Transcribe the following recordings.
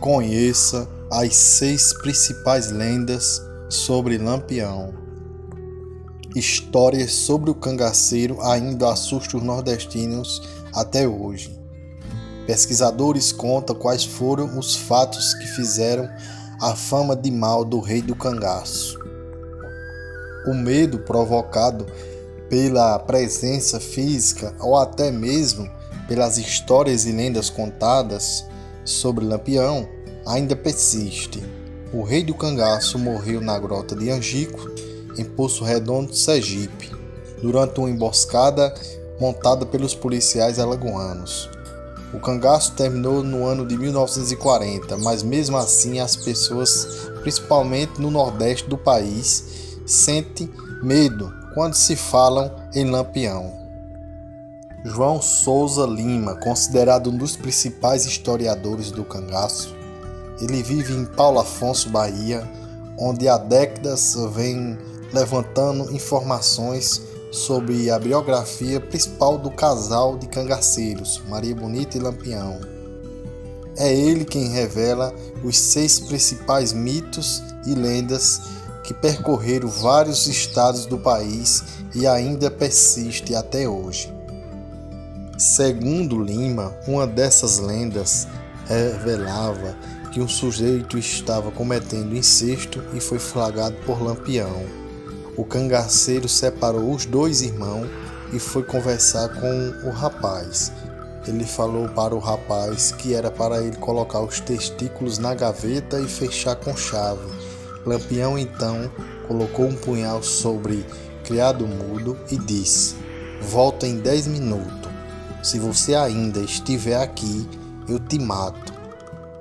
Conheça as 6 principais lendas sobre Lampião. Histórias sobre o cangaceiro ainda assustam os nordestinos até hoje. Pesquisadores contam quais foram os fatos que fizeram a fama de mal do rei do cangaço. O medo provocado pela presença física ou até mesmo pelas histórias e lendas contadas sobre Lampião ainda persiste. O rei do cangaço morreu na grota de Angico, em Poço Redondo, Sergipe, durante uma emboscada montada pelos policiais alagoanos. O cangaço terminou no ano de 1940, mas mesmo assim as pessoas, principalmente no nordeste do país, sentem medo quando se falam em Lampião. João Souza Lima, considerado um dos principais historiadores do cangaço, ele vive em Paulo Afonso, Bahia, onde há décadas vem levantando informações sobre a biografia principal do casal de cangaceiros, Maria Bonita e Lampião. É ele quem revela os 6 principais mitos e lendas que percorreram vários estados do país e ainda persiste até hoje. Segundo Lima, uma dessas lendas revelava que um sujeito estava cometendo incesto e foi flagrado por Lampião. O cangaceiro separou os 2 irmãos e foi conversar com o rapaz. Ele falou para o rapaz que era para ele colocar os testículos na gaveta e fechar com chave. Lampião então colocou um punhal sobre criado mudo e disse: "Volta em 10 minutos. Se você ainda estiver aqui, eu te mato."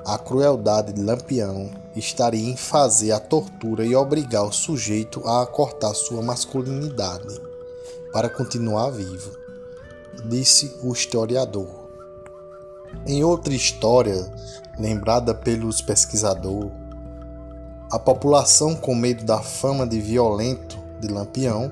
A crueldade de Lampião estaria em fazer a tortura e obrigar o sujeito a cortar sua masculinidade para continuar vivo, disse o historiador. Em outra história, lembrada pelos pesquisadores, a população, com medo da fama de violento de Lampião,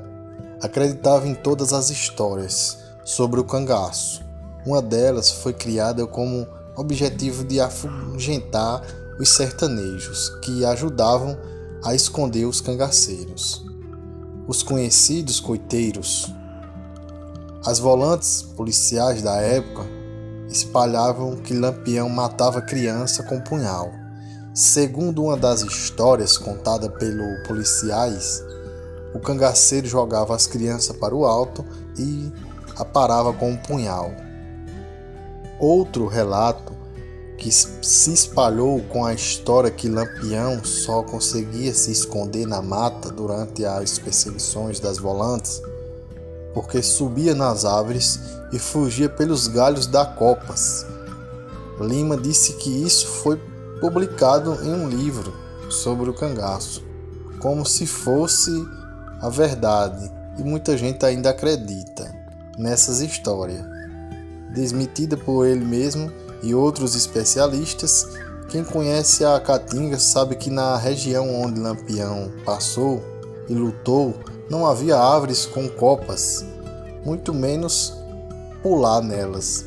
acreditava em todas as histórias sobre o cangaço. Uma delas foi criada como objetivo de afugentar os sertanejos, que ajudavam a esconder os cangaceiros. Os conhecidos coiteiros. As volantes policiais da época espalhavam que Lampião matava criança com punhal. Segundo uma das histórias contada pelos policiais, o cangaceiro jogava as crianças para o alto e aparava com um punhal. Outro relato que se espalhou com a história que Lampião só conseguia se esconder na mata durante as perseguições das volantes, porque subia nas árvores e fugia pelos galhos da copas. Lima disse que isso foi publicado em um livro sobre o cangaço, como se fosse a verdade, e muita gente ainda acredita nessas histórias. Desmentida por ele mesmo e outros especialistas, quem conhece a Caatinga sabe que na região onde Lampião passou e lutou não havia árvores com copas, muito menos pular nelas.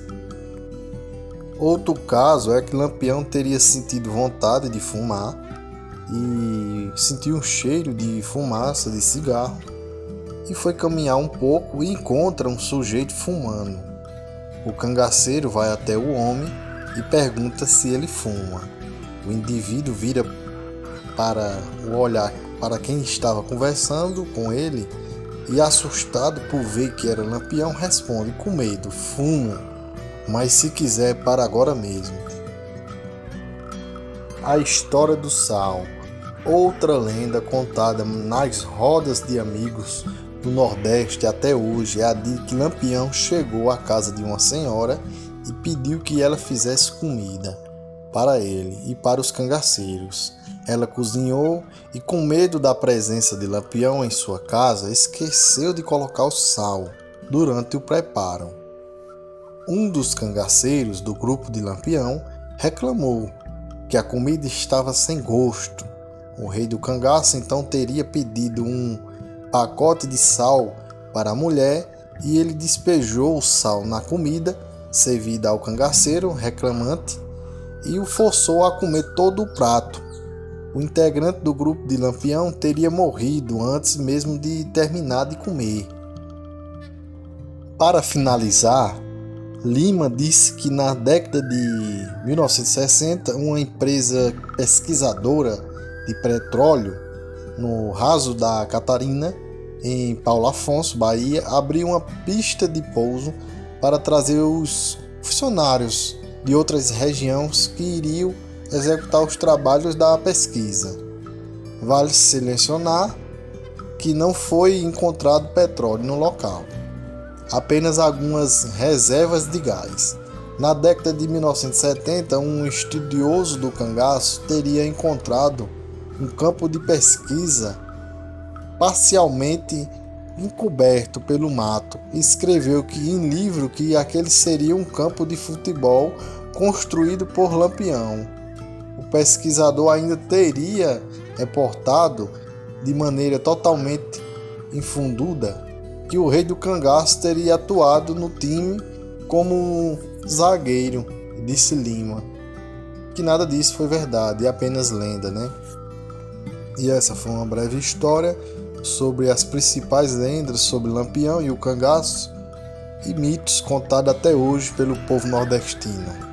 Outro caso é que Lampião teria sentido vontade de fumar e sentiu um cheiro de fumaça de cigarro e foi caminhar um pouco e encontra um sujeito fumando. O cangaceiro vai até o homem e pergunta se ele fuma. O indivíduo vira para o olhar para quem estava conversando com ele e, assustado por ver que era Lampião, responde com medo: "Fumo, mas se quiser para agora mesmo." A história do sal. Outra lenda contada nas rodas de amigos do Nordeste até hoje é a de que Lampião chegou à casa de uma senhora e pediu que ela fizesse comida para ele e para os cangaceiros. Ela cozinhou e, com medo da presença de Lampião em sua casa, esqueceu de colocar o sal durante o preparo. Um dos cangaceiros do grupo de Lampião reclamou que a comida estava sem gosto. O rei do cangaço então teria pedido um pacote de sal para a mulher e ele despejou o sal na comida servida ao cangaceiro reclamante e o forçou a comer todo o prato. O integrante do grupo de Lampião teria morrido antes mesmo de terminar de comer. Para finalizar, Lima disse que na década de 1960, uma empresa pesquisadora de petróleo no raso da Catarina, em Paulo Afonso, Bahia, abriu uma pista de pouso para trazer os funcionários de outras regiões que iriam executar os trabalhos da pesquisa. Vale selecionar que não foi encontrado petróleo no local, apenas algumas reservas de gás. Na década de 1970, um estudioso do cangaço teria encontrado um campo de pesquisa parcialmente encoberto pelo mato e escreveu em livro que aquele seria um campo de futebol construído por Lampião. O pesquisador ainda teria reportado de maneira totalmente infundada que o rei do cangaço teria atuado no time como zagueiro, disse Lima. Que nada disso foi verdade, é apenas lenda, né? E essa foi uma breve história sobre as principais lendas sobre Lampião e o cangaço e mitos contados até hoje pelo povo nordestino.